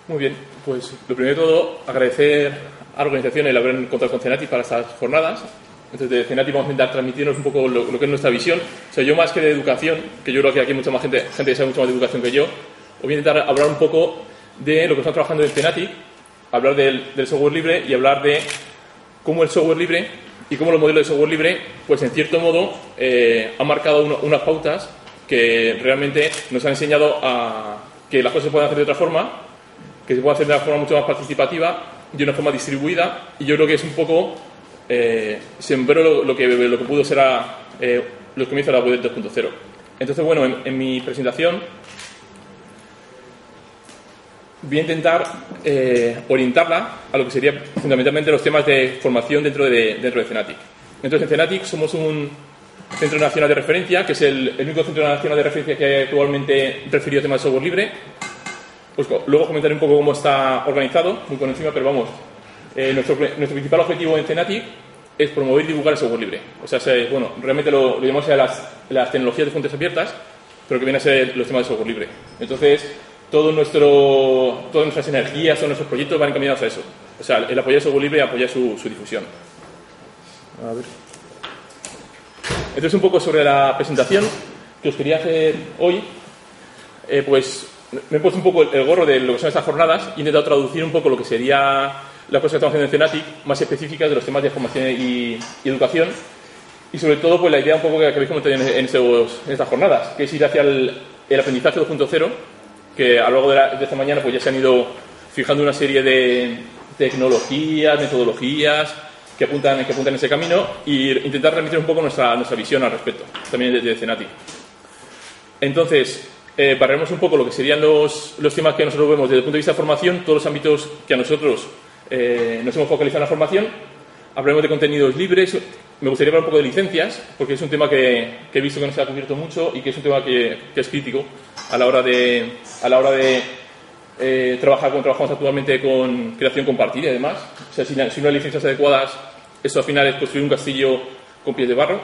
Muy bien, pues lo primero de todo, agradecer a la organización el haber contado con Cenati para estas jornadas. Entonces, de Cenati vamos a intentar transmitirnos un poco lo que es nuestra visión. O sea, yo más que de educación, que yo creo que aquí hay mucha más gente que sabe mucho más de educación que yo, os voy a intentar hablar un poco de lo que estamos trabajando en Cenati, hablar del software libre y hablar de cómo el software libre y cómo los modelos de software libre, pues en cierto modo, han marcado unas pautas que realmente nos han enseñado a que las cosas se pueden hacer de otra forma, que se puede hacer de una forma mucho más participativa y de una forma distribuida, y yo creo que es un poco sembró lo que pudo ser los comienzos de la web 2.0. Entonces, bueno, en mi presentación voy a intentar orientarla a lo que sería fundamentalmente los temas de formación dentro de Cenati. Entonces, en Cenati somos un centro nacional de referencia, que es el único centro nacional de referencia que hay actualmente referido a temas de software libre. Pues luego comentaré un poco cómo está organizado, muy por encima, pero vamos, nuestro principal objetivo en Cenati es promover y divulgar el software libre. O sea, bueno, realmente lo llamamos las tecnologías de fuentes abiertas, pero que vienen a ser los temas de software libre. Entonces, todas nuestras energías, todos nuestros proyectos van encaminados a eso. O sea, el apoyar el software libre y apoyar su difusión. A ver. Entonces, un poco sobre la presentación que os quería hacer hoy, pues me he puesto un poco el gorro de lo que son estas jornadas y he intentado traducir un poco lo que sería las cosas que estamos haciendo en Cenati, más específicas de los temas de formación y educación, y sobre todo pues la idea un poco que habéis comentado en estas jornadas, que es ir hacia el aprendizaje 2.0, que a lo largo de esta mañana pues ya se han ido fijando una serie de tecnologías, metodologías que apuntan en ese camino, y intentar remitir un poco nuestra visión al respecto, también desde Cenati. Entonces, barremos un poco lo que serían los temas que nosotros vemos desde el punto de vista de formación, todos los ámbitos que a nosotros nos hemos focalizado en la formación. Hablaremos de contenidos libres. Me gustaría hablar un poco de licencias, porque es un tema que he visto que no se ha cubierto mucho y que es un tema que es crítico a la hora de trabajar como trabajamos actualmente con creación compartida y demás. O sea, si no hay licencias adecuadas, eso al final es construir un castillo con pies de barro.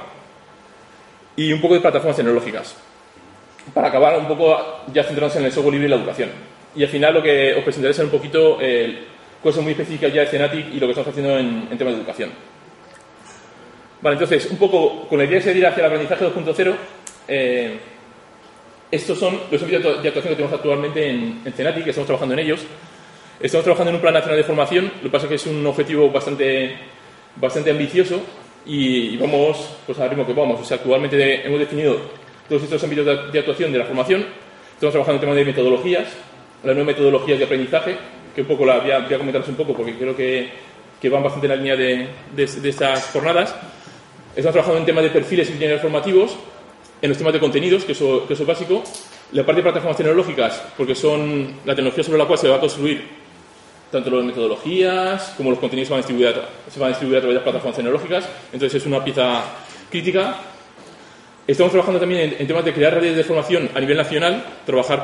Y un poco de plataformas tecnológicas, para acabar un poco ya centrarnos en el software libre y la educación. Y al final lo que os presentaré es un poquito cosas muy específicas ya de Cenati y lo que estamos haciendo en temas de educación. Vale, entonces, un poco con la idea de seguir hacia el aprendizaje 2.0, estos son los ámbitos de actuación que tenemos actualmente en Cenati, que estamos trabajando en ellos. Estamos trabajando en un plan nacional de formación, lo que pasa es que es un objetivo bastante ambicioso y vamos pues al ritmo que vamos. O sea, actualmente hemos definido todos estos ámbitos de actuación de la formación. Estamos trabajando en temas de metodologías, las nuevas metodologías de aprendizaje, que un poco voy a comentaros un poco porque creo que van bastante en la línea de estas jornadas. Estamos trabajando en temas de perfiles y itinerarios formativos, en los temas de contenidos, que eso es básico. La parte de plataformas tecnológicas, porque son la tecnología sobre la cual se va a construir tanto las metodologías como los contenidos se van a distribuir a través de las plataformas tecnológicas. Entonces es una pieza crítica. Estamos trabajando también en temas de crear redes de formación a nivel nacional, trabajar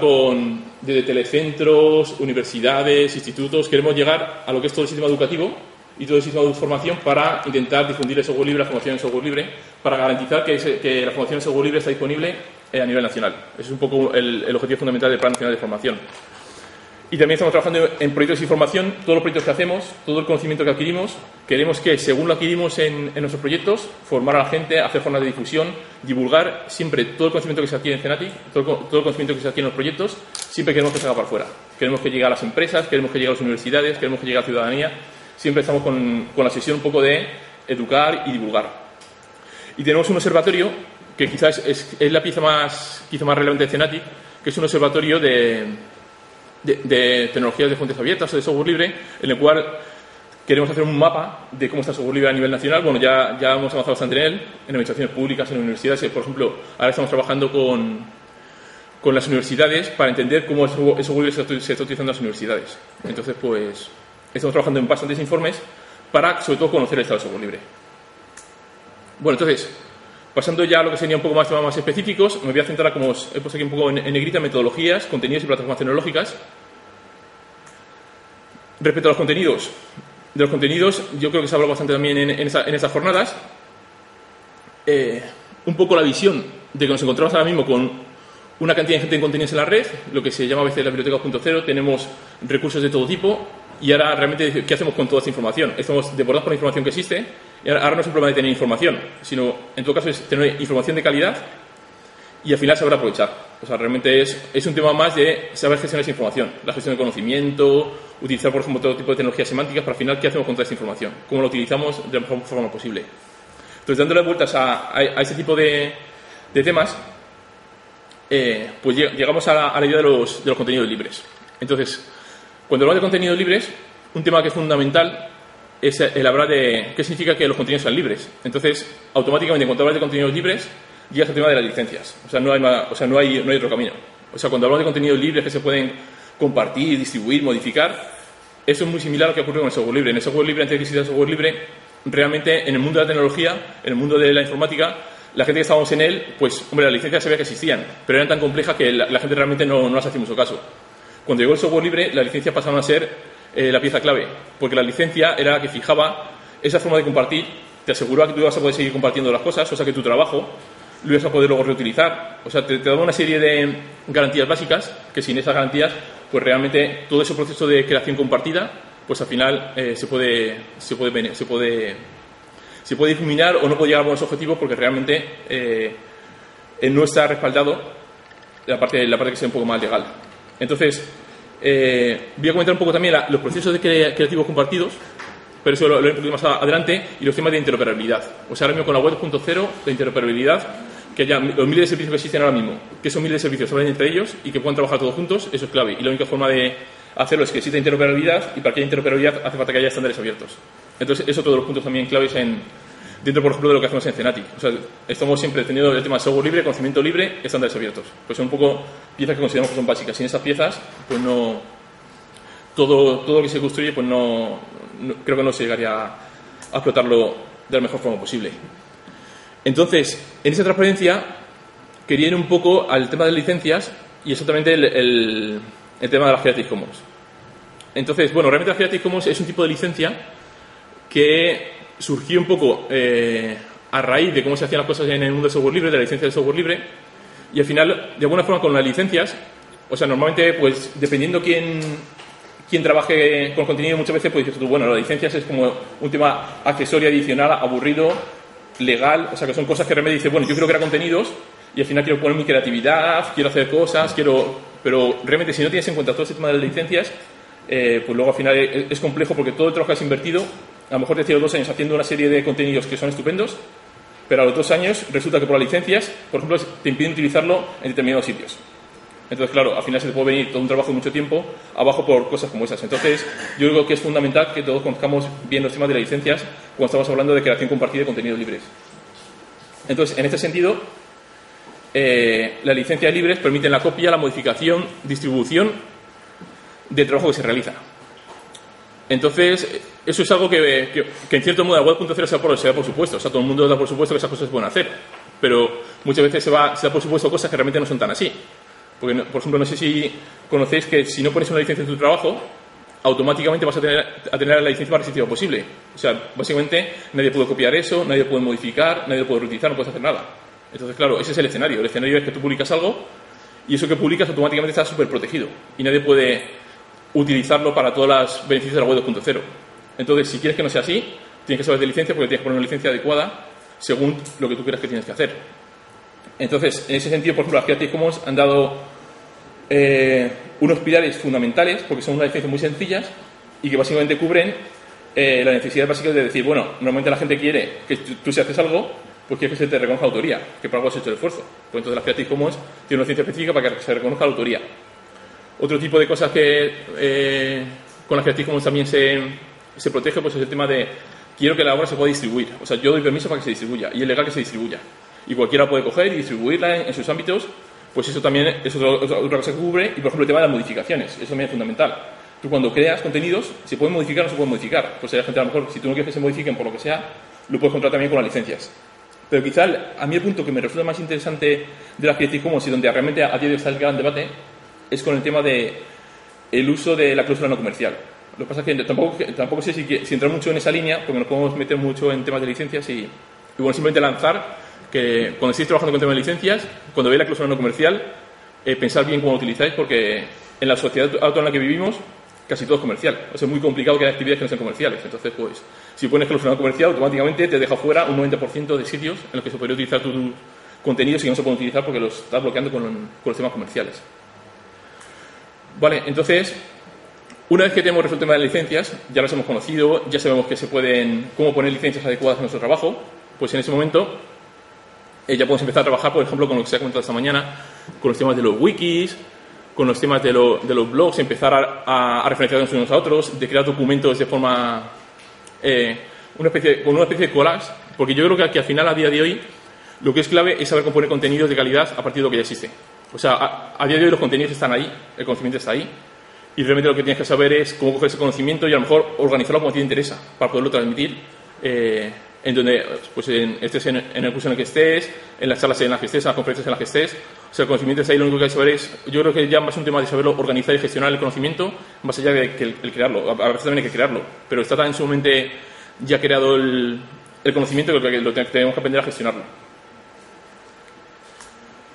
desde telecentros, universidades, institutos. Queremos llegar a lo que es todo el sistema educativo y todo el sistema de formación para intentar difundir el software libre, la formación en software libre, para garantizar que la formación en software libre está disponible a nivel nacional. Ese es un poco el objetivo fundamental del Plan Nacional de Formación. Y también estamos trabajando en proyectos de formación. Todos los proyectos que hacemos, todo el conocimiento que adquirimos, queremos que, según lo adquirimos en nuestros proyectos, formar a la gente, hacer jornadas de difusión, divulgar siempre todo el conocimiento que se adquiere en Cenati, todo el conocimiento que se adquiere en los proyectos, siempre queremos que se haga para afuera. Queremos que llegue a las empresas, queremos que llegue a las universidades, queremos que llegue a la ciudadanía. Siempre estamos con la sesión un poco de educar y divulgar. Y tenemos un observatorio que quizás es la pieza más relevante de Cenati, que es un observatorio de tecnologías de fuentes abiertas o de software libre, en el cual queremos hacer un mapa de cómo está el software libre a nivel nacional. Bueno, ya hemos avanzado bastante en él, en administraciones públicas, en universidades. Por ejemplo, ahora estamos trabajando con las universidades para entender cómo el software libre se está utilizando en las universidades. Entonces, pues, estamos trabajando en bastantes informes para, sobre todo, conocer el estado del software libre. Bueno, entonces, pasando ya a lo que serían un poco más específicos, me voy a centrar, como os he puesto aquí un poco en negrita, metodologías, contenidos y plataformas tecnológicas. Respecto a los contenidos, yo creo que se ha hablado bastante también en estas jornadas. Un poco la visión de que nos encontramos ahora mismo con una cantidad ingente de contenidos en la red, lo que se llama a veces la biblioteca 2.0, tenemos recursos de todo tipo y ahora realmente, ¿qué hacemos con toda esta información? Estamos desbordados por la información que existe y ahora no es un problema de tener información, sino en todo caso es tener información de calidad y al final saber aprovechar. O sea, realmente es un tema más de saber gestionar esa información, la gestión del conocimiento, utilizar, por ejemplo, todo tipo de tecnologías semánticas, pero al final, ¿qué hacemos con toda esta información? ¿Cómo la utilizamos de la mejor forma posible? Entonces, dándole vueltas a ese tipo de temas, pues llegamos a la idea de los contenidos libres. Entonces, cuando hablamos de contenidos libres, un tema que es fundamental es el hablar de qué significa que los contenidos sean libres. Entonces, automáticamente, cuando hablas de contenidos libres, llegas al tema de las licencias. O sea, no hay otro camino. O sea, cuando hablamos de contenidos libres que se pueden compartir, distribuir, modificar, eso es muy similar a lo que ocurre con el software libre. En el software libre, antes de que existiera el software libre, realmente en el mundo de la tecnología, en el mundo de la informática, la gente que estábamos en él, pues, hombre, las licencias sabía que existían, pero eran tan complejas que la gente realmente no las hacía mucho caso. Cuando llegó el software libre, las licencias pasaron a ser la pieza clave, porque la licencia era la que fijaba esa forma de compartir, te aseguraba que tú ibas a poder seguir compartiendo las cosas, o sea que tu trabajo lo ibas a poder luego reutilizar. O sea, te daba una serie de garantías básicas, que sin esas garantías, pues realmente todo ese proceso de creación compartida, pues al final se puede difuminar o no puede llegar a buenos objetivos porque realmente no está respaldado la parte que sea un poco más legal. Entonces, voy a comentar un poco también los procesos de creativos compartidos, pero eso lo haré un poquito más adelante, y los temas de interoperabilidad. O sea, ahora mismo con la web 2.0, la interoperabilidad, que haya los miles de servicios que existen ahora mismo, que esos miles de servicios hablen entre ellos y que puedan trabajar todos juntos, eso es clave. Y la única forma de hacerlo es que exista interoperabilidad, y para que haya interoperabilidad hace falta que haya estándares abiertos. Entonces, eso todos los puntos también claves dentro, por ejemplo, de lo que hacemos en Cenatic. O sea, estamos siempre teniendo el tema de software libre, conocimiento libre, estándares abiertos. Pues son un poco piezas que consideramos que son básicas. Sin esas piezas, pues no... Todo lo que se construye, pues creo que no se llegaría a explotarlo de la mejor forma posible. Entonces, en esa transparencia, quería ir un poco al tema de licencias y exactamente el tema de las Creative Commons. Entonces, bueno, realmente las Creative Commons es un tipo de licencia que surgió un poco a raíz de cómo se hacían las cosas en el mundo del software libre, de la licencia del software libre, y al final, de alguna forma, con las licencias, o sea, normalmente, pues, dependiendo quién trabaje con contenido, muchas veces pues dices tú, bueno, las licencias es como un tema accesorio, adicional, aburrido, legal, o sea, que son cosas que realmente dices, bueno, yo quiero crear contenidos y al final quiero poner mi creatividad, quiero hacer cosas, pero realmente si no tienes en cuenta todo ese tema de las licencias, pues luego al final es complejo porque todo el trabajo que has invertido, a lo mejor te has tirado 2 años haciendo una serie de contenidos que son estupendos, pero a los 2 años resulta que por las licencias, por ejemplo, te impiden utilizarlo en determinados sitios. Entonces, claro, al final se te puede venir todo un trabajo de mucho tiempo abajo por cosas como esas. Entonces, yo creo que es fundamental que todos conozcamos bien los temas de las licencias cuando estamos hablando de creación compartida de contenidos libres. Entonces, en este sentido, las licencias libres permiten la copia, la modificación, distribución del trabajo que se realiza. Entonces, eso es algo que en cierto modo la web 2.0 se da por supuesto. O sea, todo el mundo da por supuesto que esas cosas se pueden hacer. Pero muchas veces se da por supuesto cosas que realmente no son tan así. Porque, por ejemplo, no sé si conocéis que si no pones una licencia en tu trabajo, automáticamente vas a tener la licencia más restrictiva posible. O sea, básicamente nadie puede copiar eso, nadie puede modificar, nadie puede reutilizar, no puedes hacer nada. Entonces, claro, ese es el escenario. El escenario es que tú publicas algo y eso que publicas automáticamente está súper protegido y nadie puede utilizarlo para todos los beneficios de la web 2.0. Entonces, si quieres que no sea así, tienes que saber de licencia porque tienes que poner una licencia adecuada según lo que tú creas que tienes que hacer. Entonces, en ese sentido, por ejemplo, las Creative Commons han dado unos pilares fundamentales porque son unas licencias muy sencillas y que básicamente cubren la necesidad básica de decir, bueno, normalmente la gente quiere que tú si haces algo, pues quiere que se te reconozca la autoría, que por algo has hecho el esfuerzo. Pues entonces las Creative Commons tienen una licencia específica para que se reconozca la autoría. Otro tipo de cosas que con las Creative Commons también se protege, pues es el tema de quiero que la obra se pueda distribuir. O sea, yo doy permiso para que se distribuya y es legal que se distribuya. Y cualquiera puede coger y distribuirla en sus ámbitos, pues eso también es otra cosa que cubre. Y por ejemplo el tema de las modificaciones, eso también es fundamental. Tú cuando creas contenidos, ¿se pueden modificar o no se pueden modificar? Pues hay gente a lo mejor, si tú no quieres que se modifiquen por lo que sea, lo puedes controlar también con las licencias. Pero quizá a mí el punto que me resulta más interesante de las Creative Commons y donde realmente a día de hoy está el gran debate es con el tema de el uso de la cláusula no comercial. Lo que pasa es que tampoco sé si entrar mucho en esa línea, porque nos podemos meter mucho en temas de licencias y bueno, simplemente lanzar que cuando estéis trabajando con temas de licencias, cuando veáis la cláusula no comercial, pensar bien cómo lo utilizáis, porque en la sociedad actual en la que vivimos casi todo es comercial. O sea, es muy complicado que haya actividades que no sean comerciales. Entonces, pues, si pones que lo comercial, automáticamente te deja fuera un 90% de sitios en los que se podría utilizar tus contenidos y que no se pueden utilizar porque los estás bloqueando con los temas comerciales. Vale, entonces, una vez que tenemos resuelto el tema de las licencias, ya las hemos conocido, ya sabemos que cómo poner licencias adecuadas en nuestro trabajo, pues en ese momento ya podemos empezar a trabajar, por ejemplo, con lo que se ha comentado esta mañana, con los temas de los wikis, con los temas de los blogs, empezar a referenciarnos unos a otros, de crear documentos de forma con una especie de collage, porque yo creo que al final, a día de hoy, lo que es clave es saber componer contenidos de calidad a partir de lo que ya existe. O sea, a día de hoy los contenidos están ahí, el conocimiento está ahí, y realmente lo que tienes que saber es cómo coger ese conocimiento y a lo mejor organizarlo como a ti te interesa, para poderlo transmitir en donde pues estés en el curso en el que estés, en las charlas en las que estés, en las conferencias en las que estés. O sea, el conocimiento está ahí, lo único que hay que saber es, yo creo que ya más un tema de saberlo organizar y gestionar el conocimiento, más allá de que el crearlo. A veces también hay que crearlo, pero está tan en su mente ya creado el conocimiento que lo tenemos que aprender a gestionarlo.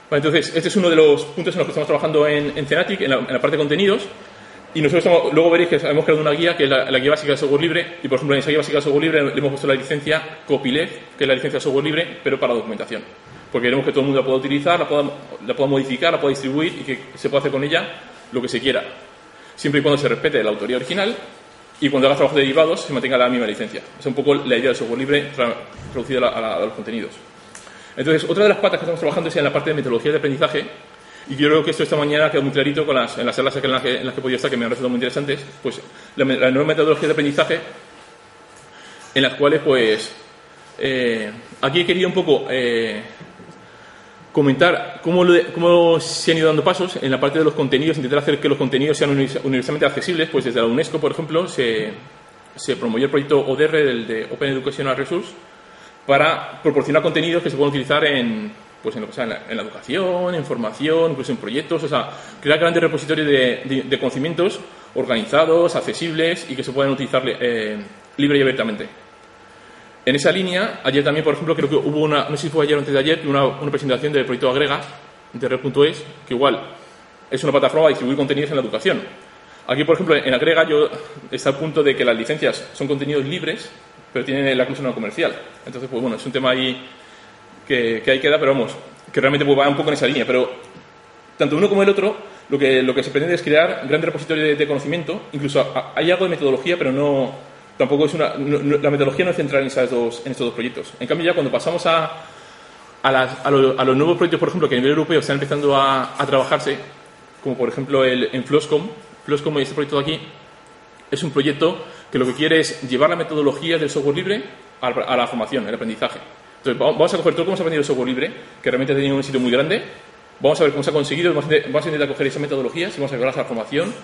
Vale, entonces, este es uno de los puntos en los que estamos trabajando en Cenatic, en la parte de contenidos. Y nosotros luego veréis que hemos creado una guía, que es la guía básica de software libre, y por ejemplo en esa guía básica de software libre le hemos puesto la licencia Copyleft, que es la licencia de software libre, pero para documentación. Porque queremos que todo el mundo la pueda utilizar, la pueda modificar, la pueda distribuir y que se pueda hacer con ella lo que se quiera. Siempre y cuando se respete la autoría original y cuando hagas trabajos derivados se mantenga la misma licencia. Es un poco la idea del software libre traducida a los contenidos. Entonces, otra de las patas que estamos trabajando es en la parte de metodología de aprendizaje. Y yo creo que esto esta mañana ha quedado muy clarito en las charlas en las que he podido estar, que me han resultado muy interesantes, pues la nueva metodología de aprendizaje, en las cuales, pues, aquí he querido un poco comentar cómo se han ido dando pasos en la parte de los contenidos, intentar hacer que los contenidos sean universalmente accesibles. Pues desde la UNESCO, por ejemplo, se promovió el proyecto ODR, de Open Educational Resource, para proporcionar contenidos que se puedan utilizar en la educación, en formación, incluso en proyectos. O sea, crear grandes repositorios de conocimientos organizados, accesibles y que se puedan utilizar libre y abiertamente. En esa línea, ayer también, por ejemplo, creo que hubo no sé si fue ayer o antes de ayer, una presentación del proyecto Agrega, de Red.es, que igual es una plataforma de distribuir contenidos en la educación. Aquí, por ejemplo, en Agrega está al punto de que las licencias son contenidos libres, pero tienen la cláusula no comercial. Entonces, pues bueno, es un tema ahí que ahí queda, pero vamos, que realmente pues, va un poco en esa línea. Pero tanto uno como el otro, lo que se pretende es crear grandes repositorios de conocimiento. Incluso hay algo de metodología, pero tampoco es la metodología no es central en estos dos proyectos. En cambio, ya cuando pasamos a los nuevos proyectos, por ejemplo, que a nivel europeo están empezando a trabajarse, como por ejemplo en Floscom, este proyecto de aquí, es un proyecto que lo que quiere es llevar la metodología del software libre a la formación, el aprendizaje. Entonces, vamos a coger todo cómo se ha aprendido el software libre, que realmente ha tenido un éxito muy grande. Vamos a ver cómo se ha conseguido, vamos a intentar coger esas metodologías y vamos a llevarlas a la formación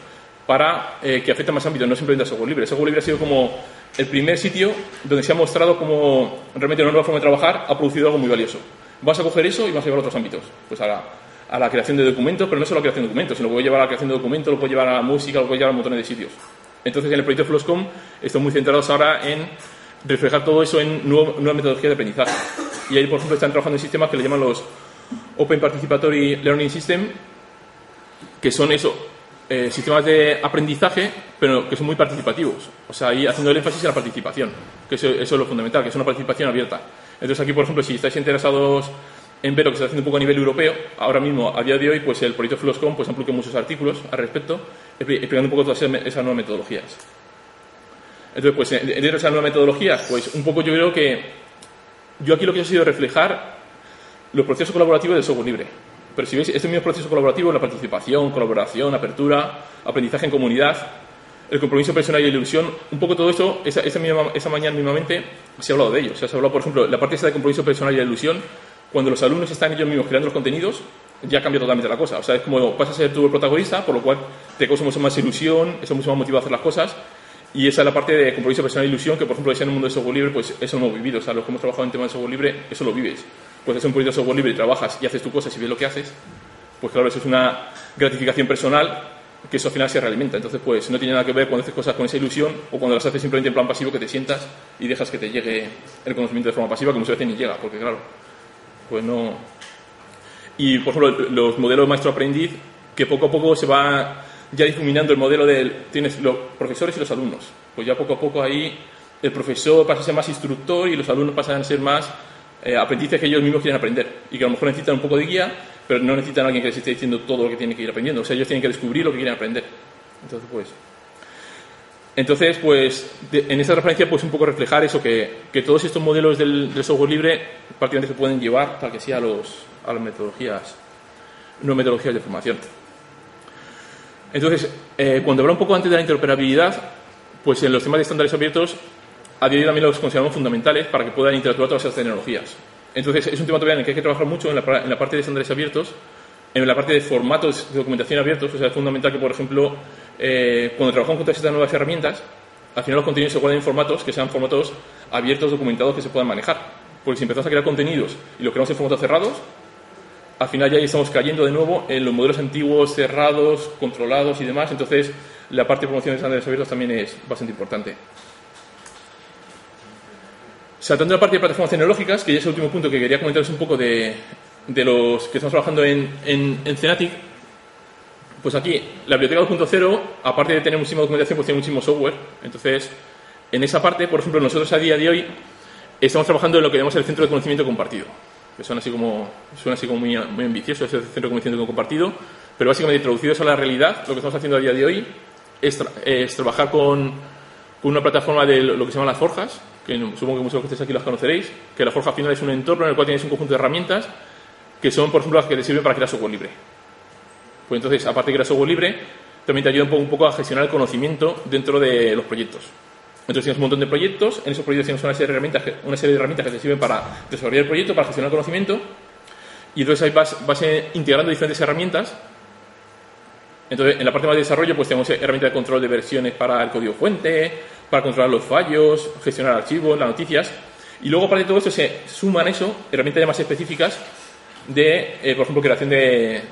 para que afecte más ámbitos, no simplemente al software libre. El software libre ha sido como el primer sitio donde se ha mostrado cómo realmente una nueva forma de trabajar ha producido algo muy valioso. Vamos a coger eso y vamos a llevarlo a otros ámbitos. Pues a la creación de documentos, pero no solo a la creación de documentos, sino que puedo llevar a la creación de documentos, lo puedo llevar a la música, lo puedo llevar a montones de sitios. Entonces, en el proyecto Floscom estamos muy centrados ahora en reflejar todo eso en nueva metodología de aprendizaje. Y ahí, por ejemplo, están trabajando en sistemas que le llaman los Open Participatory Learning System, que son sistemas de aprendizaje, pero que son muy participativos. O sea, ahí haciendo el énfasis en la participación, que eso es lo fundamental, que es una participación abierta. Entonces, aquí, por ejemplo, si estáis interesados en ver lo que se está haciendo un poco a nivel europeo, ahora mismo, a día de hoy, pues el proyecto Floscom pues, han publicado muchos artículos al respecto, explicando un poco todas esas nuevas metodologías. Entonces, pues, dentro de esas nuevas metodologías, pues un poco yo creo que yo aquí lo que he sido reflejar los procesos colaborativos del software libre. Pero si veis, este mismo proceso colaborativo, la participación, colaboración, apertura, aprendizaje en comunidad, el compromiso personal y la ilusión, un poco todo eso, esa mañana mismamente se ha hablado de ello. O sea, se ha hablado, por ejemplo, la parte esa de compromiso personal y la ilusión, cuando los alumnos están ellos mismos creando los contenidos, ya cambia totalmente la cosa. O sea, es como pasas a ser tú el protagonista, por lo cual te causa mucho más ilusión, estás mucho más motivado a hacer las cosas. Y esa es la parte de compromiso personal e ilusión, que por ejemplo, en el mundo del software libre, pues eso lo hemos vivido. O sea, los que hemos trabajado en tema de software libre, eso lo vives. Pues haces un proyecto de software libre y trabajas y haces tus cosas y ves lo que haces, pues claro, eso es una gratificación personal que eso al final se realimenta. Entonces, pues no tiene nada que ver cuando haces cosas con esa ilusión o cuando las haces simplemente en plan pasivo, que te sientas y dejas que te llegue el conocimiento de forma pasiva, que muchas veces ni llega, porque claro, pues no. Y, por ejemplo, los modelos maestro-aprendiz, que poco a poco se va ya difuminando el modelo tienes los profesores y los alumnos. Pues ya poco a poco ahí el profesor pasa a ser más instructor y los alumnos pasan a ser más aprendices que ellos mismos quieren aprender. Y que a lo mejor necesitan un poco de guía, pero no necesitan a alguien que les esté diciendo todo lo que tienen que ir aprendiendo. O sea, ellos tienen que descubrir lo que quieren aprender. Entonces, en esta referencia, pues un poco reflejar eso, que todos estos modelos del software libre prácticamente se pueden llevar tal que sea a las metodologías, no metodologías de formación. Entonces, cuando hablaba un poco antes de la interoperabilidad, pues en los temas de estándares abiertos, a día de hoy también los consideramos fundamentales para que puedan interactuar todas esas tecnologías. Entonces, es un tema todavía en el que hay que trabajar mucho en la parte de estándares abiertos, en la parte de formatos de documentación abiertos. O sea, es fundamental que, por ejemplo, cuando trabajamos con todas estas nuevas herramientas, al final los contenidos se guarden en formatos que sean formatos abiertos, documentados, que se puedan manejar. Porque si empezamos a crear contenidos y los creamos en formatos cerrados, al final ya estamos cayendo de nuevo en los modelos antiguos, cerrados, controlados y demás. Entonces, la parte de promoción de estándares abiertos también es bastante importante. Saltando a la parte de plataformas tecnológicas, que ya es el último punto que quería comentaros un poco de los que estamos trabajando en Cenatic, pues aquí, la biblioteca 2.0, aparte de tener muchísima documentación, pues tiene muchísimo software. Entonces, en esa parte, por ejemplo, nosotros a día de hoy estamos trabajando en lo que llamamos el centro de conocimiento compartido, que suena así como muy ambicioso, es el centro de conocimiento compartido, pero básicamente traducido a la realidad, lo que estamos haciendo a día de hoy es trabajar con una plataforma de lo que se llaman las forjas, que supongo que muchos de los que estéis aquí las conoceréis, que la forja al final es un entorno en el cual tienes un conjunto de herramientas que son, por ejemplo, las que te sirven para crear software libre. Pues entonces, aparte de crear software libre, también te ayuda un poco a gestionar el conocimiento dentro de los proyectos. Entonces tienes un montón de proyectos, en esos proyectos tienes una serie de herramientas que te sirven para desarrollar el proyecto, para gestionar el conocimiento, y entonces ahí vas integrando diferentes herramientas. Entonces, en la parte más de desarrollo, pues tenemos herramientas de control de versiones para el código fuente, para controlar los fallos, gestionar archivos, las noticias, y luego, aparte de todo esto, se suman eso herramientas ya más específicas de, por ejemplo, creación de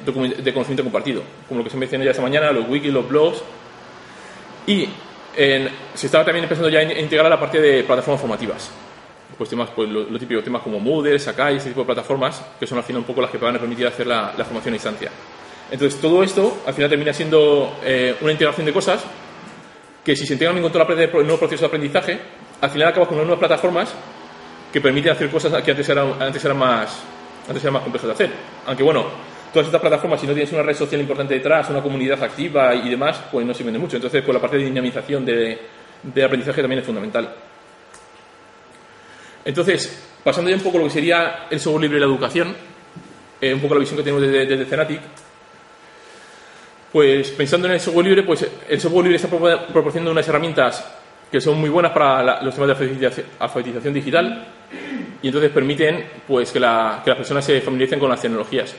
conocimiento compartido, como lo que se mencionó ya esta mañana, los wikis, los blogs, y se estaba también empezando ya a integrar la parte de plataformas formativas. Pues temas, pues lo típico, temas como Moodle, Sakai, ese tipo de plataformas, que son al final un poco las que van a permitir hacer la formación a distancia. Entonces, todo esto al final termina siendo una integración de cosas que, si se integran bien con toda la parte del nuevo proceso de aprendizaje, al final acabas con unas nuevas plataformas que permiten hacer cosas que antes eran más complejas de hacer. Aunque, bueno, todas estas plataformas, si no tienes una red social importante detrás, una comunidad activa y demás, pues no sirven de mucho. Entonces, pues la parte de dinamización de aprendizaje también es fundamental. Entonces, pasando ya un poco a lo que sería el software libre de la educación, un poco la visión que tenemos desde Cenatic, pues pensando en el software libre, pues el software libre está proporcionando unas herramientas que son muy buenas para los temas de alfabetización digital, y entonces permiten, pues, que las personas se familiaricen con las tecnologías.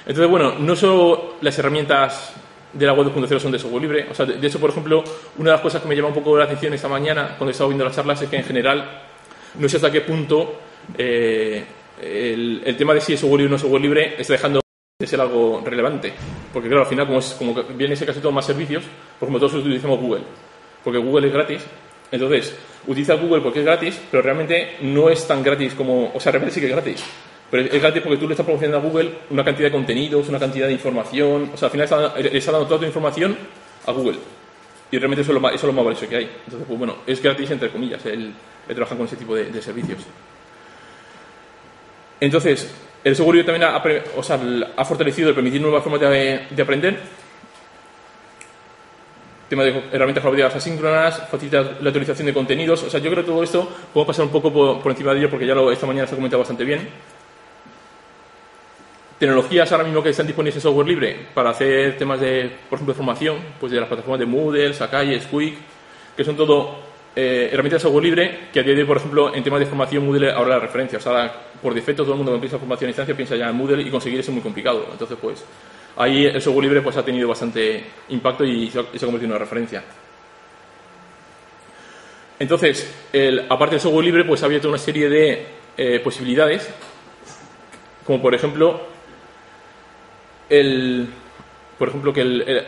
Entonces, bueno, no solo las herramientas de la web 2.0 son de software libre. O sea, de hecho, por ejemplo, una de las cosas que me llama un poco la atención esta mañana cuando he estado viendo las charlas es que, en general, no sé hasta qué punto el tema de si es software libre o no software libre está dejando de ser algo relevante. Porque, claro, al final, como viene ese casi todo más servicios, por ejemplo, todos utilizamos Google, porque Google es gratis. Entonces, utiliza Google porque es gratis, pero realmente no es tan gratis como... O sea, realmente sí que es gratis, pero es gratis porque tú le estás proporcionando a Google una cantidad de contenidos, una cantidad de información. O sea, al final le está dando toda tu información a Google. Y realmente eso es lo más valioso que hay. Entonces, pues bueno, es gratis entre comillas el trabajar con ese tipo de servicios. Entonces, el software libre también ha fortalecido el permitir nuevas formas de aprender. Tema de herramientas colaborativas asíncronas, facilita la actualización de contenidos. O sea, yo creo que todo esto podemos pasar un poco por encima de ello, porque ya esta mañana se ha comentado bastante bien. Tecnologías ahora mismo que están disponibles en software libre para hacer temas de, por ejemplo, de formación, pues de las plataformas de Moodle, Sakai, Squeak, que son todo herramientas de software libre, que a día de hoy, por ejemplo, en temas de formación Moodle ahora la referencia. O sea, por defecto todo el mundo que empieza formación a distancia piensa ya en Moodle, y conseguir eso es muy complicado. Entonces, pues, ahí el software libre pues ha tenido bastante impacto y se ha convertido en una referencia. Entonces, aparte del software libre, pues ha abierto una serie de posibilidades, como por ejemplo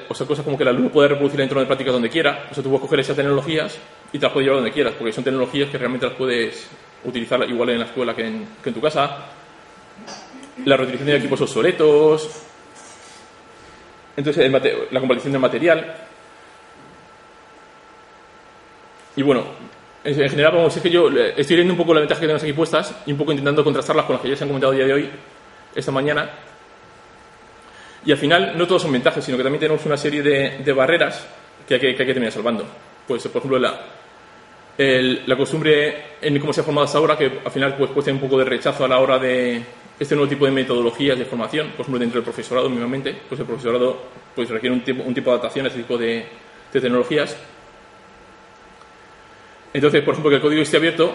cosas como que el alumno puede reproducir el entorno de práctica donde quiera. O sea, tú puedes coger esas tecnologías y te las puedes llevar donde quieras, porque son tecnologías que realmente las puedes utilizar igual en la escuela que en tu casa. la reutilización de equipos obsoletos, entonces la compartición del material. Y bueno, en general, vamos, es que yo estoy leyendo un poco las ventajas que tenemos aquí puestas y un poco intentando contrastarlas con las que ya se han comentado el día de hoy, esta mañana. Y al final, no todos son ventajas, sino que también tenemos una serie de barreras que hay que terminar salvando. Pues, por ejemplo, la costumbre en cómo se ha formado hasta ahora, que al final pues tener un poco de rechazo a la hora de este nuevo tipo de metodologías de formación, por ejemplo, dentro del profesorado mismamente, pues el profesorado pues requiere un tipo de adaptación a este tipo de tecnologías. Entonces, por ejemplo, que el código esté abierto,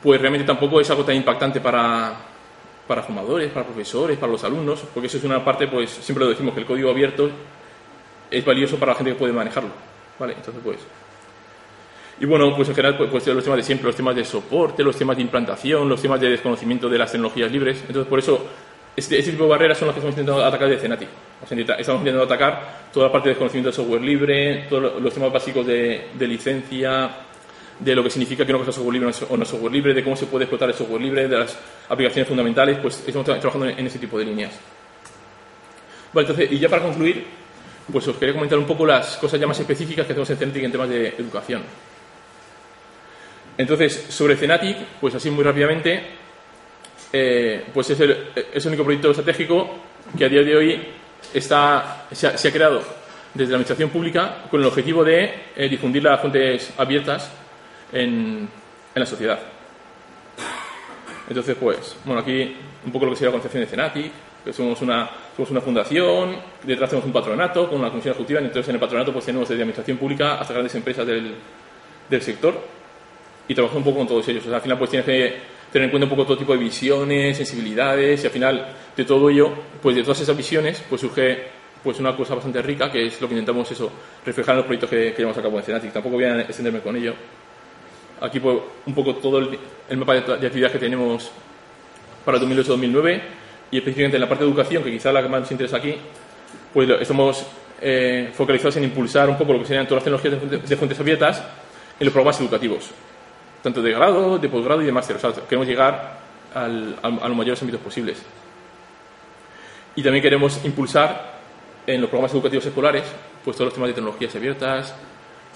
pues realmente tampoco es algo tan impactante para formadores, para profesores, para los alumnos, porque eso es una parte, pues siempre lo decimos, que el código abierto es valioso para la gente que puede manejarlo, ¿vale? Entonces, pues... Y bueno, pues en general, pues los temas de siempre, los temas de soporte, los temas de implantación, los temas de desconocimiento de las tecnologías libres. Entonces, por eso, este tipo de barreras son las que estamos intentando atacar de Cenatic. O sea, estamos intentando atacar toda la parte de desconocimiento del software libre, todos los temas básicos de licencia, de lo que significa que una cosa es software libre o no es software libre, de cómo se puede explotar el software libre, de las aplicaciones fundamentales, pues estamos trabajando en ese tipo de líneas. Vale, entonces, y ya para concluir, pues os quería comentar un poco las cosas ya más específicas que hacemos en Cenatic en temas de educación. Entonces, sobre Cenatic, pues así muy rápidamente, pues es el único proyecto estratégico que a día de hoy se ha creado desde la administración pública con el objetivo de difundir las fuentes abiertas en la sociedad. Entonces, pues, bueno, aquí un poco lo que sería la concepción de Cenatic, que somos una fundación, detrás tenemos un patronato con una comisión ejecutiva, entonces en el patronato pues tenemos desde administración pública hasta grandes empresas del sector. Y trabajar un poco con todos ellos. O sea, al final pues tienes que tener en cuenta un poco todo tipo de visiones, sensibilidades, y al final de todo ello, pues de todas esas visiones, pues surge pues una cosa bastante rica, que es lo que intentamos reflejar en los proyectos que llevamos a cabo en Cenatic. Tampoco voy a extenderme con ello. Aquí pues un poco todo el mapa de actividades que tenemos para 2008-2009, y específicamente en la parte de educación, que quizá la que más nos interesa aquí, pues estamos focalizados en impulsar un poco lo que serían todas las tecnologías de fuentes abiertas en los programas educativos, tanto de grado, de posgrado y de máster. O sea, queremos llegar a los mayores ámbitos posibles. Y también queremos impulsar en los programas educativos escolares pues todos los temas de tecnologías abiertas,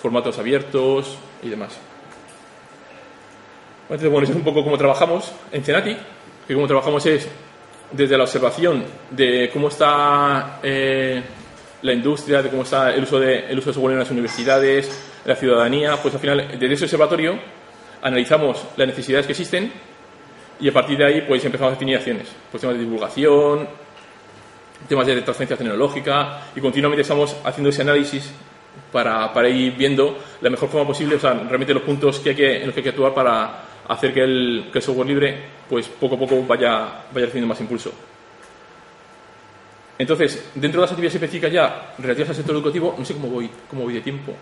formatos abiertos y demás. Entonces, bueno, eso es un poco cómo trabajamos en Cenatic, que cómo trabajamos es desde la observación de cómo está la industria, de cómo está el uso de software en las universidades, la ciudadanía, pues al final, desde ese observatorio, analizamos las necesidades que existen y a partir de ahí pues empezamos a definir acciones, pues temas de divulgación, temas de transferencia tecnológica, y continuamente estamos haciendo ese análisis para ir viendo la mejor forma posible, o sea, realmente los puntos en los que hay que actuar para hacer que el software libre pues poco a poco vaya recibiendo más impulso. Entonces, dentro de las actividades específicas ya relativas al sector educativo, no sé cómo voy de tiempo.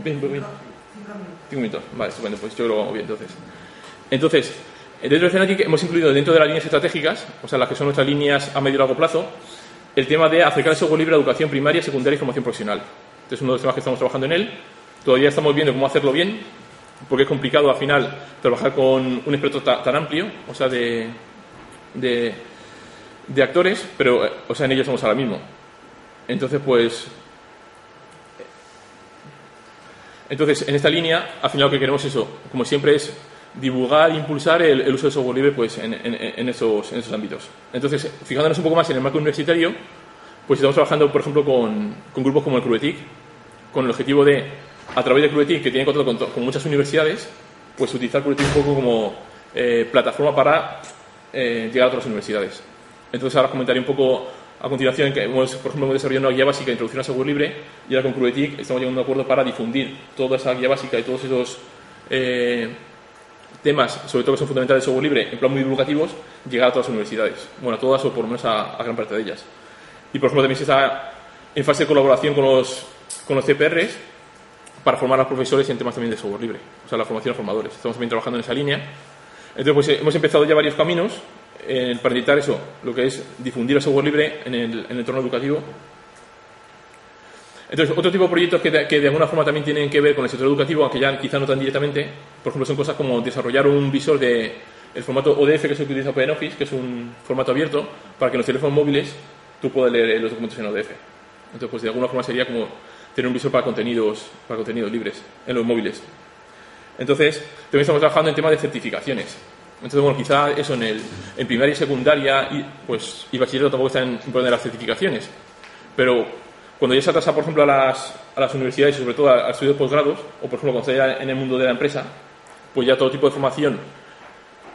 Bien. 5 minutos. Vale, estupendo, pues yo lo hago bien entonces, dentro de Cenatic hemos incluido dentro de las líneas estratégicas, o sea, las que son nuestras líneas a medio y largo plazo, el tema de acercar el software libre a educación primaria, secundaria y formación profesional. Este es uno de los temas que estamos trabajando en él. Todavía estamos viendo cómo hacerlo bien, porque es complicado al final trabajar con un espectro tan amplio, o sea, de actores, pero, o sea, en ello estamos ahora mismo. Entonces, en esta línea, al final lo que queremos como siempre, es divulgar e impulsar el uso del software libre pues, en esos ámbitos. Entonces, fijándonos un poco más en el marco universitario, pues estamos trabajando, por ejemplo, con grupos como el CRUETIC, con el objetivo de, a través de CRUETIC, que tiene contrato con muchas universidades, pues utilizar CRUETIC un poco como plataforma para llegar a otras universidades. Entonces, ahora comentaré un poco a continuación que por ejemplo, hemos desarrollado una guía básica de introducción al software libre, y ahora con CRUETIC estamos llegando a un acuerdo para difundir toda esa guía básica y todos esos temas, sobre todo que son fundamentales del software libre, en plan muy divulgativos, llegar a todas las universidades. Bueno, a todas o por lo menos a gran parte de ellas. Y por ejemplo, también se está en fase de colaboración con los CPRs para formar a los profesores en temas también de software libre, o sea, la formación a formadores. Estamos también trabajando en esa línea. Entonces, pues hemos empezado ya varios caminos para intentar lo que es difundir el software libre en el entorno educativo. Entonces, otro tipo de proyectos que de alguna forma también tienen que ver con el sector educativo, aunque ya quizá no tan directamente, por ejemplo, son cosas como desarrollar un visor de el formato ODF que se utiliza OpenOffice, que es un formato abierto, para que en los teléfonos móviles tú puedas leer los documentos en ODF. Entonces, pues de alguna forma sería como tener un visor para contenidos libres en los móviles. Entonces, también estamos trabajando en temas de certificaciones. Entonces, bueno, quizá eso en primaria y secundaria y bachillerato tampoco están importantes las certificaciones. Pero cuando ya se atrasa, por ejemplo, a las universidades y sobre todo a estudios de posgrados, o por ejemplo, cuando se ya en el mundo de la empresa, pues ya todo tipo de formación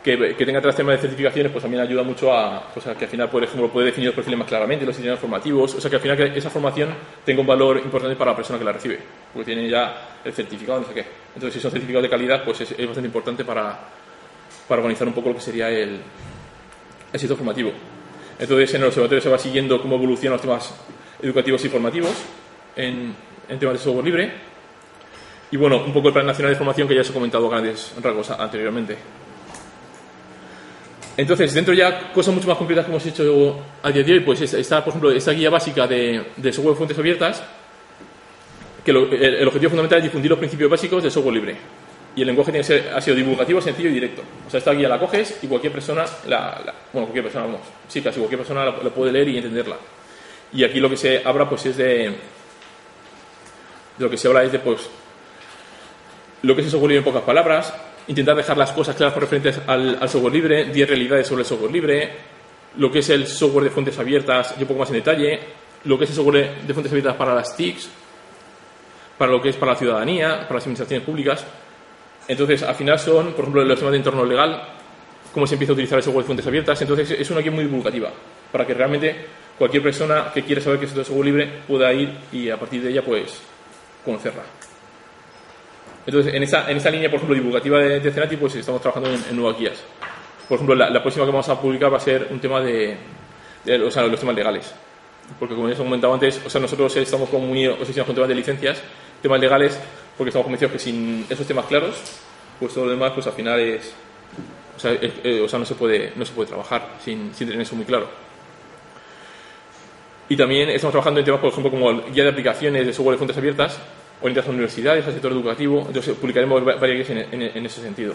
que tenga tras temas de certificaciones, pues también ayuda mucho a que al final, por ejemplo, puede definir los perfiles más claramente, los itinerarios formativos, o sea que al final que esa formación tenga un valor importante para la persona que la recibe, porque tiene ya el certificado, no sé qué. Entonces, si son certificados de calidad, pues es bastante importante para organizar un poco lo que sería el sitio formativo. Entonces, en el observatorio se va siguiendo cómo evolucionan los temas educativos y formativos en temas de software libre. Y bueno, un poco el Plan Nacional de Formación que ya os he comentado a grandes rasgos anteriormente. Entonces, dentro ya cosas mucho más concretas que hemos hecho a día de hoy, pues está, por ejemplo, esta guía básica de software de fuentes abiertas, que el objetivo fundamental es difundir los principios básicos del software libre. Y el lenguaje ha sido divulgativo, sencillo y directo. O sea, esta guía la coges y cualquier persona, cualquier persona, casi cualquier persona la puede leer y entenderla. Y aquí lo que se habla, pues es de lo que se habla es de, pues, lo que es el software libre en pocas palabras, intentar dejar las cosas claras referentes al software libre, 10 realidades sobre el software libre, lo que es el software de fuentes abiertas y un poco más en detalle, lo que es el software de fuentes abiertas para las TICs, para lo que es para la ciudadanía, para las administraciones públicas. Entonces, al final son, por ejemplo, los temas de entorno legal, cómo se empieza a utilizar el software de fuentes abiertas. Entonces, es una guía muy divulgativa, para que realmente cualquier persona que quiera saber qué es el software libre pueda ir y a partir de ella, pues, conocerla. Entonces, en esa línea, por ejemplo, divulgativa de Cenati, pues estamos trabajando en nuevas guías. Por ejemplo, la próxima que vamos a publicar va a ser un tema de los temas legales. Porque, como ya os he comentado antes, nosotros estamos como muy obsesionados con temas de licencias, temas legales, porque estamos convencidos que sin esos temas claros, pues todo lo demás, pues al final no se puede trabajar sin tener eso muy claro. Y también estamos trabajando en temas, por ejemplo, como guía de aplicaciones de software de fuentes abiertas, orientadas a universidades, al sector educativo. Entonces publicaremos varias guías en ese sentido.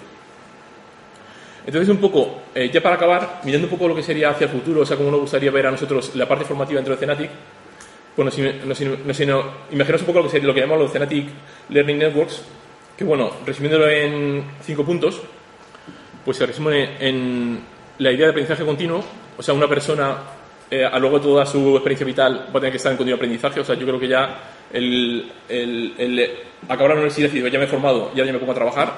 Entonces, un poco, ya para acabar, mirando un poco lo que sería hacia el futuro, o sea, cómo nos gustaría ver a nosotros la parte formativa dentro de Cenatic, pues imaginamos un poco lo que llamamos los Cenatic Learning Networks, que bueno, resumiéndolo en 5 puntos, pues se resume en la idea de aprendizaje continuo. O sea, una persona a lo largo de toda su experiencia vital va a tener que estar en continuo aprendizaje. O sea, yo creo que ya el acabar la universidad y decir, ya me he formado, ya me pongo a trabajar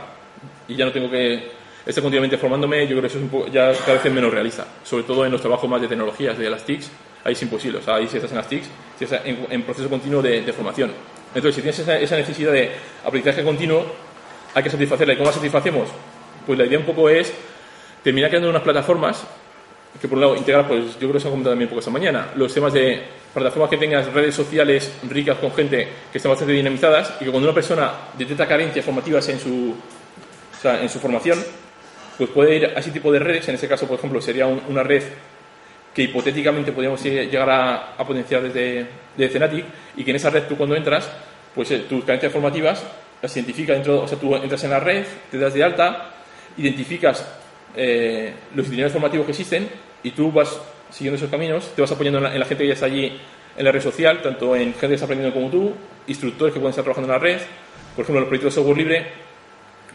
y ya no tengo que estar continuamente formándome, yo creo que eso es ya cada vez es menos realista, sobre todo en los trabajos más de tecnologías, de las TICs. Ahí es imposible. O sea, ahí si estás en las TICs, si estás en proceso continuo de formación. Entonces, si tienes esa necesidad de aprendizaje continuo, hay que satisfacerla. ¿Y cómo la satisfacemos? Pues la idea un poco es terminar creando unas plataformas que, por un lado, integrar, pues yo creo que se han comentado también un poco esta mañana, los temas de plataformas que tengas redes sociales ricas con gente que estén bastante dinamizadas y que cuando una persona detecta carencias formativas en su formación, pues puede ir a ese tipo de redes. En ese caso, por ejemplo, sería una red que hipotéticamente podríamos llegar a potenciar desde Cenatic, y que en esa red tú cuando entras, pues tus carencias formativas las identificas dentro. O sea, tú entras en la red, te das de alta, identificas los itinerarios formativos que existen y tú vas siguiendo esos caminos, te vas apoyando en la gente que ya está allí en la red social, tanto en gente que está aprendiendo como tú, instructores que pueden estar trabajando en la red. Por ejemplo, los proyectos de software libre,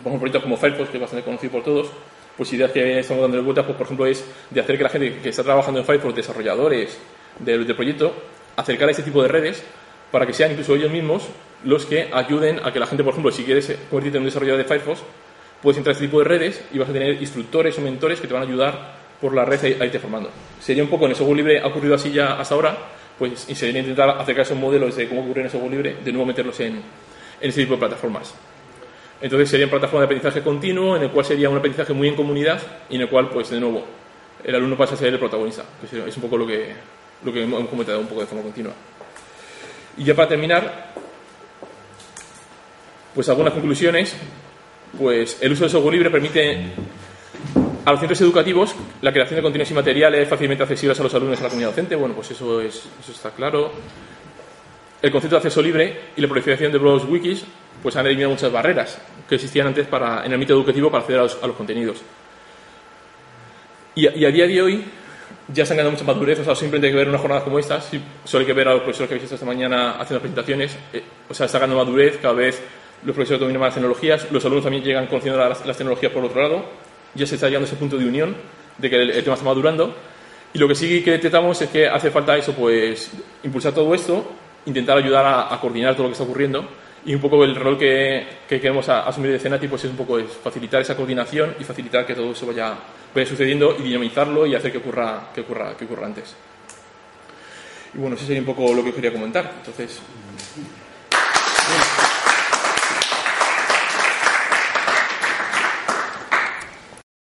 por ejemplo, proyectos como Firefox, que es bastante conocido por todos, pues ideas que estamos dando vueltas, pues por ejemplo, es de hacer que la gente que está trabajando en Firefox, desarrolladores del proyecto, acercar a este tipo de redes para que sean incluso ellos mismos los que ayuden a que la gente, por ejemplo, si quieres convertirte en un desarrollador de Firefox, puedes entrar a este tipo de redes y vas a tener instructores o mentores que te van a ayudar por la red a irte formando. Sería un poco, en el software libre ha ocurrido así ya hasta ahora, pues, y sería intentar acercar esos modelos de cómo ocurre en el software libre, de nuevo meterlos en ese tipo de plataformas. Entonces serían plataformas de aprendizaje continuo, en el cual sería un aprendizaje muy en comunidad y en el cual, pues de nuevo, el alumno pasa a ser el protagonista, que es un poco lo que hemos comentado un poco de forma continua. Y ya para terminar, pues algunas conclusiones. Pues el uso del software libre permite a los centros educativos la creación de contenidos inmateriales fácilmente accesibles a los alumnos y a la comunidad docente. Bueno, pues eso está claro. El concepto de acceso libre y la proliferación de blogs, wikis, pues han eliminado muchas barreras que existían antes en el ámbito educativo para acceder a los contenidos. Y a día de hoy ya se han ganado mucha madurez, o sea, simplemente hay que ver unas jornadas como estas, solo hay que ver a los profesores que habéis visto esta mañana haciendo presentaciones, o sea, está ganando madurez, cada vez los profesores dominan más tecnologías, los alumnos también llegan conociendo las tecnologías por otro lado, ya se está llegando a ese punto de unión, de que el tema está madurando, y lo que sí que detectamos es que hace falta eso, pues, impulsar todo esto, intentar ayudar a coordinar todo lo que está ocurriendo, y un poco el rol que queremos asumir de Cenati pues es un poco facilitar esa coordinación y facilitar que todo eso vaya sucediendo y dinamizarlo y hacer que ocurra antes. Y bueno, eso sería un poco lo que quería comentar. Entonces,